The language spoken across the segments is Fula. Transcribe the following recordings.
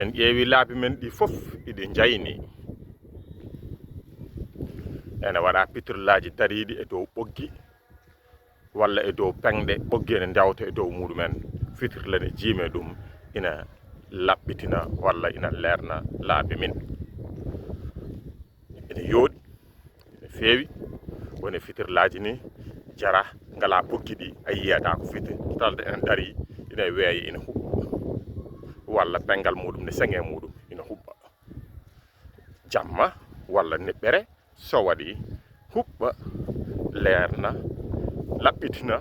en ƴeewi laabi men ɗi fof iɗi jayni ene waɗa pitirlaji dariɗi e dow ɓoggi walla e dow penɗe ɓoggi ene jawta e dow muɗumen fitirle ne jiime ɗum ina laɓɓitina walla ina leerna laabi min ene yooɗi ene feewi woni fitirlaji ni jara ngala ɓoggi ɗi a yiyata ko fitirtalde ene dari ina weeya ina huɓɓa walla pengal muɗum ne seŋe muɗum ina huɓɓa jamma walla niɓɓere so waɗi huɓɓa leerna laɓɓitina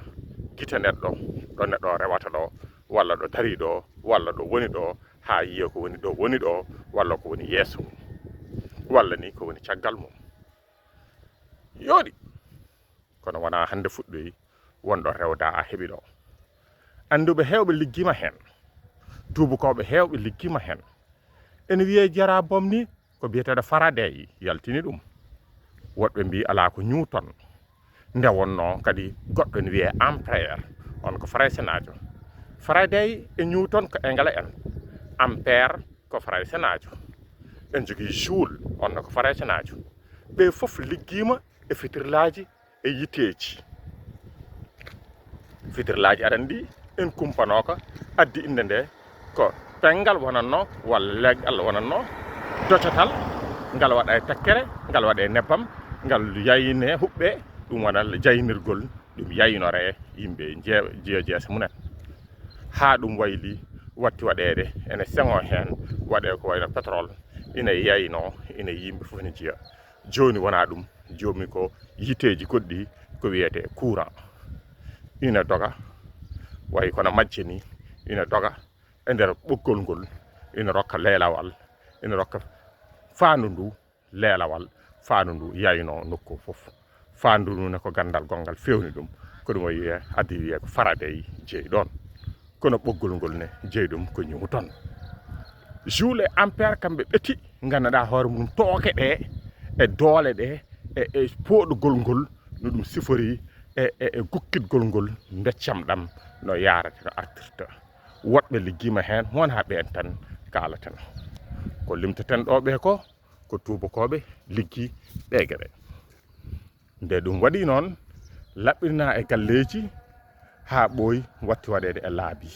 gite neɗɗo ɗo neɗɗo rewata ɗo walla ɗo dari ɗo walla ɗo woni ɗo ha yiya ko woni ɗo woni ɗo walla ko woni yeeso mum walla ni ko woni caggal mum yooɗi kono wona hande fuɗɗoyi wonɗo rewda a heeɓi ɗo anduɓe hewɓe liggima hen tubakoɓe hewɓe liggima hen ene wiye jara bomni ko biyeteɗo Faraday yaltini ɗum woɗɓe mbi ala ko Newton nde wonno kadi goɗɗo ne wiye ampère on ko français najo Faraday e Newton ko anglais en ampère ko français najo en jogui joule onno ko français najo ɓe fof liggima e fitirlaji e yiteji fitirlaji aɗa andi en kumpanoka addi inde nde ko pengal wonanno walla leggal wonanno docatal ngal waɗa e tekkere ngal waɗa e nebbam ngal yayine huɓɓe ɗum wona jaynirgol ɗum yaynore yimɓe jeesa munen ha ɗum wayli watti waɗede ene seŋo hen waɗe ko wayno pétrole ina yayno ina yimɓe fof ne jiiya joni wona ɗum joni ko yiteji goɗɗi ko wiyete courant ina doga way kono majje ni ina doga e nder ɓoggol ngol ina rokka leelawal ina rokka faandu ndu leelawal faandu ndu yayno nokku fof faandu ndu ne ko gandal gongal fewni ɗum ko ɗum o wiye addi wiye ko Faraday jeeyi ɗon kono ɓoggol ngol ne jeeyi ɗum ko Newton joule et ampère kamɓe ɓeti ganduɗa hoore mum tooke ɗe e doole ɗe e pooɗugol ngol no ɗum sifori e gukkitgol ngol beccam ɗam no yarate no artirta woɗɓe liggima hen won ha ɓen tan kalaten ko limtaten ɗo ɓe ko tubakoɓe liggi ɗe gueɗe nde ɗum waɗi noon laɓɓirina e galleji ha ɓooyi watti waɗede e laabi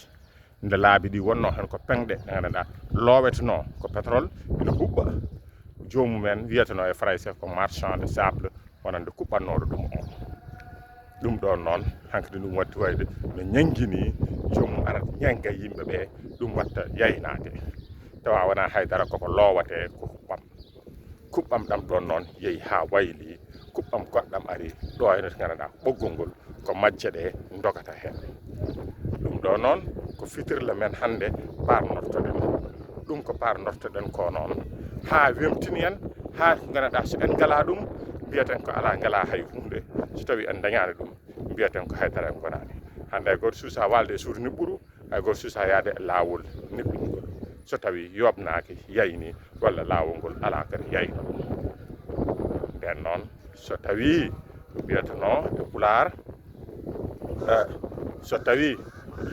nde laabi ɗi wonno hen ko penɗe ɗe ganduɗa loweteno ko pétrole ina huɓɓa jomumen wiyeteno e français ko marchand de sable wonande kuɓɓannoɗo ɗum on ɗum ɗon noon hankkadi ɗum watti wayde no ñangguini jomum ara ñanga yimɓeɓe ɗum watta yaynade tawa wona haydara koko lowate ko kuɓɓam ɗam ɗon noon yeehi ha wayli kuɓɓam goɗɗam ari ɗo hene ganduɗa ɓoggol ngol ko majje ɗe dogata hen ɗum ɗo noon ko fitirle men hande parnortoɗen ɗum ko parnortoɗen ko noon ha wemtini en ha ganduɗa so en ngala ɗum mbiyeten ko ala ngala hay hunde so tawi en dañani ɗum mbiyeten ko haydara en gonani hande hay goto suusa walde e suudu niɓɓuru hay goto suusa yaade e lawol niɓɓungol so tawi yobnaki yayni walla lawol ngol ala kadi yayno nden noon so tawi mbiyeteno e Pulaar so tawi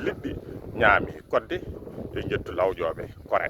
liɗɗi ñaami kodde yo jettu lawƴoɓe kore